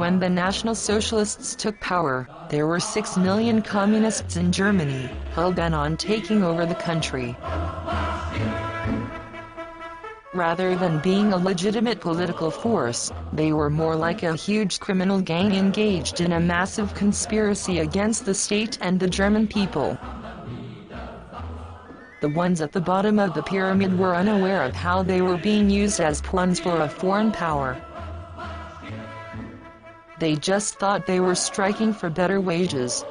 When the National Socialists took power, there were 6 million communists in Germany, hell-bent on taking over the country. Rather than being a legitimate political force, they were more like a huge criminal gang engaged in a massive conspiracy against the state and the German people. The ones at the bottom of the pyramid were unaware of how they were being used as pawns for a foreign power. They just thought they were striking for better wages.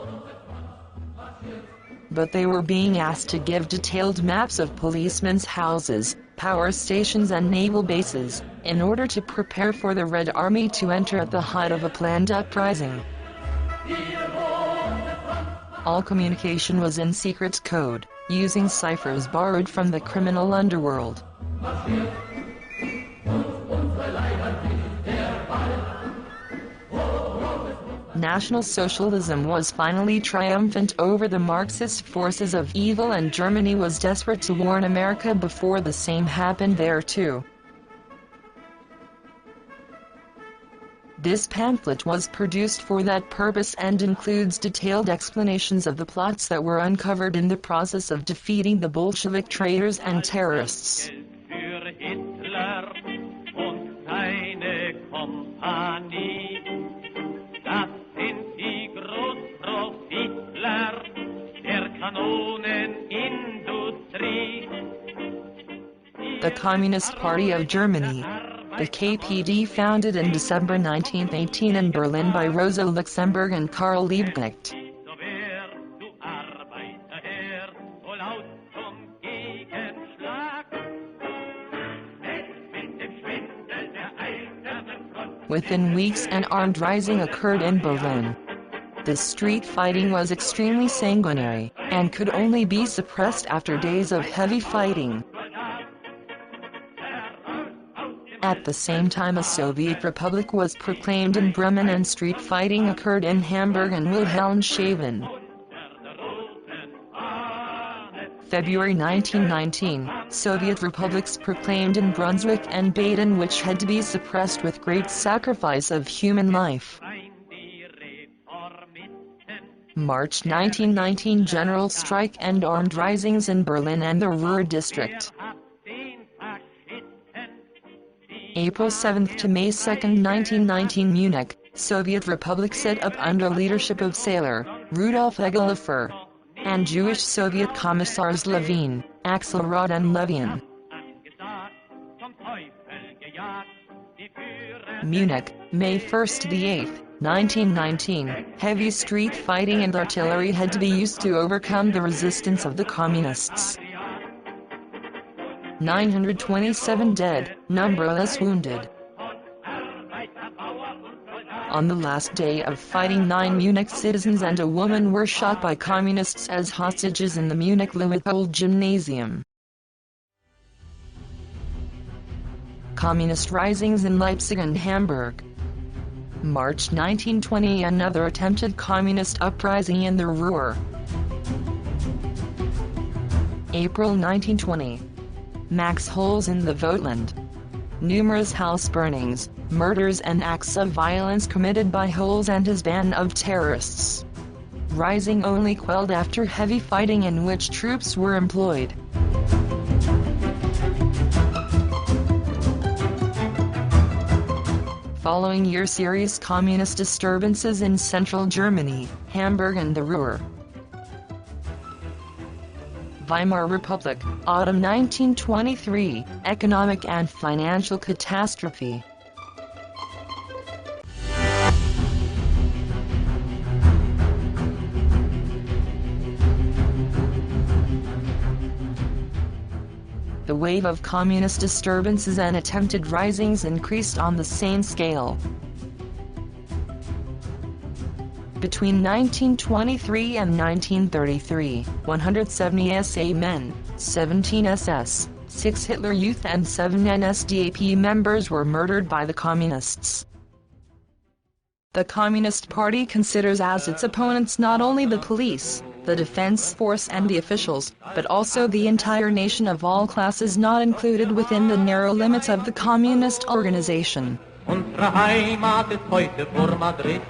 But they were being asked to give detailed maps of policemen's houses, power stations and naval bases, in order to prepare for the Red Army to enter at the height of a planned uprising. All communication was in secret code, using ciphers borrowed from the criminal underworld. National Socialism was finally triumphant over the Marxist forces of evil, and Germany was desperate to warn America before the same happened there too. This pamphlet was produced for that purpose and includes detailed explanations of the plots that were uncovered in the process of defeating the Bolshevik traitors and terrorists. The Communist Party of Germany, the KPD, founded in December 1918 in Berlin by Rosa Luxemburg and Karl Liebknecht. Within weeks an armed rising occurred in Berlin. The street fighting was extremely sanguinary, and could only be suppressed after days of heavy fighting. At the same time, a Soviet Republic was proclaimed in Bremen, and street fighting occurred in Hamburg and Wilhelmshaven. February 1919, Soviet republics proclaimed in Brunswick and Baden, which had to be suppressed with great sacrifice of human life. March 1919, general strike and armed risings in Berlin and the Ruhr district. April 7 to May 2, 1919, Munich, Soviet Republic set up under leadership of sailor Rudolf Egelhofer and Jewish Soviet commissars Levin, Axelrod and Levin. Munich, May 1 to the 8th, 1919, heavy street fighting and artillery had to be used to overcome the resistance of the communists. 927 dead, numberless wounded. On the last day of fighting, 9 Munich citizens and a woman were shot by communists as hostages in the Munich Leopold Gymnasium. Communist risings in Leipzig and Hamburg. March 1920, another attempted communist uprising in the Ruhr. April 1920. Max holes in the Vogtland. Numerous house burnings, murders and acts of violence committed by Holz and his band of terrorists. Rising only quelled after heavy fighting in which troops were employed. Following year, serious communist disturbances in central Germany, Hamburg and the Ruhr. Weimar Republic, autumn 1923, economic and financial catastrophe. The wave of communist disturbances and attempted risings increased on the same scale. Between 1923 and 1933, 170 SA men, 17 SS, 6 Hitler Youth and 7 NSDAP members were murdered by the Communists. The Communist Party considers as its opponents not only the police, the defense force and the officials, but also the entire nation of all classes not included within the narrow limits of the communist organization. Unsere Heimat ist heute vor Madrid.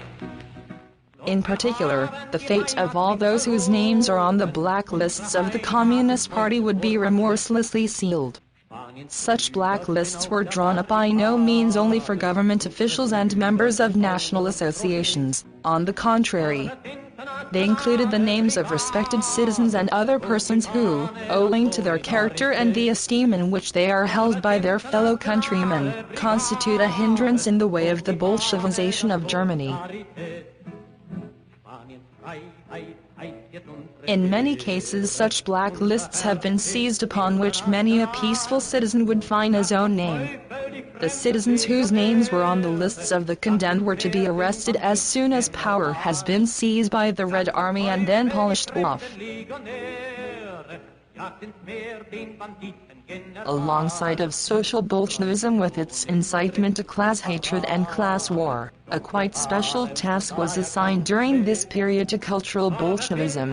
In particular, the fate of all those whose names are on the blacklists of the Communist Party would be remorselessly sealed. Such blacklists were drawn up by no means only for government officials and members of national associations. On the contrary, they included the names of respected citizens and other persons who, owing to their character and the esteem in which they are held by their fellow countrymen, constitute a hindrance in the way of the Bolshevization of Germany. In many cases, such blacklists have been seized upon which many a peaceful citizen would find his own name. The citizens whose names were on the lists of the condemned were to be arrested as soon as power has been seized by the Red Army and then polished off. Alongside of social Bolshevism with its incitement to class hatred and class war, a quite special task was assigned during this period to cultural Bolshevism,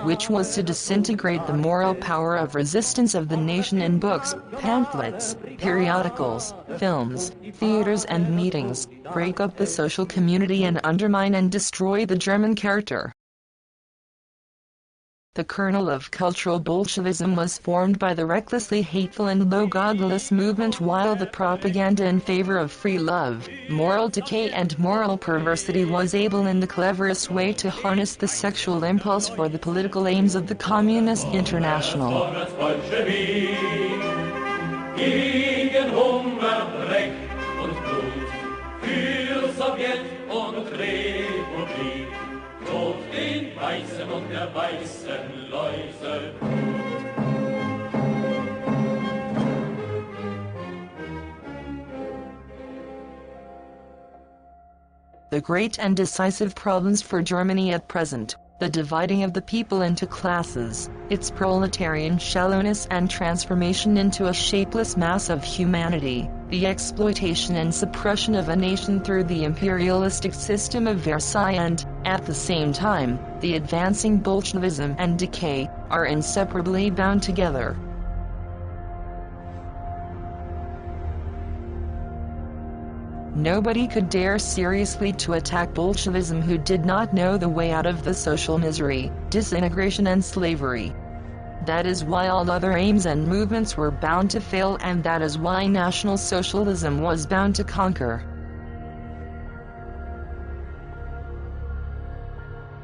which was to disintegrate the moral power of resistance of the nation in books, pamphlets, periodicals, films, theaters and meetings, break up the social community and undermine and destroy the German character. The kernel of cultural Bolshevism was formed by the recklessly hateful and low-godless movement, while the propaganda in favor of free love, moral decay and moral perversity was able in the cleverest way to harness the sexual impulse for the political aims of the Communist International. The great and decisive problems for Germany at present, the dividing of the people into classes, its proletarian shallowness and transformation into a shapeless mass of humanity, the exploitation and suppression of a nation through the imperialistic system of Versailles and, at the same time, the advancing Bolshevism and decay, are inseparably bound together. Nobody could dare seriously to attack Bolshevism who did not know the way out of the social misery, disintegration and slavery. That is why all other aims and movements were bound to fail, and that is why National Socialism was bound to conquer.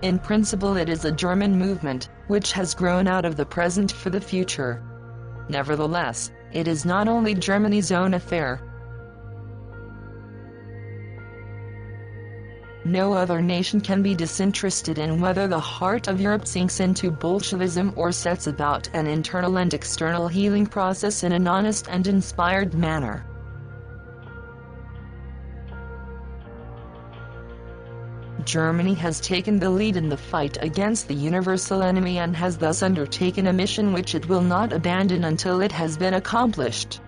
In principle, it is a German movement, which has grown out of the present for the future. Nevertheless, it is not only Germany's own affair. No other nation can be disinterested in whether the heart of Europe sinks into Bolshevism or sets about an internal and external healing process in an honest and inspired manner. Germany has taken the lead in the fight against the universal enemy and has thus undertaken a mission which it will not abandon until it has been accomplished.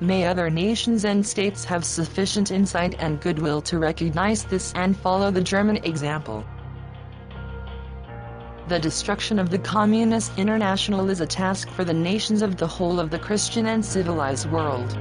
May other nations and states have sufficient insight and goodwill to recognize this and follow the German example. The destruction of the Communist International is a task for the nations of the whole of the Christian and civilized world.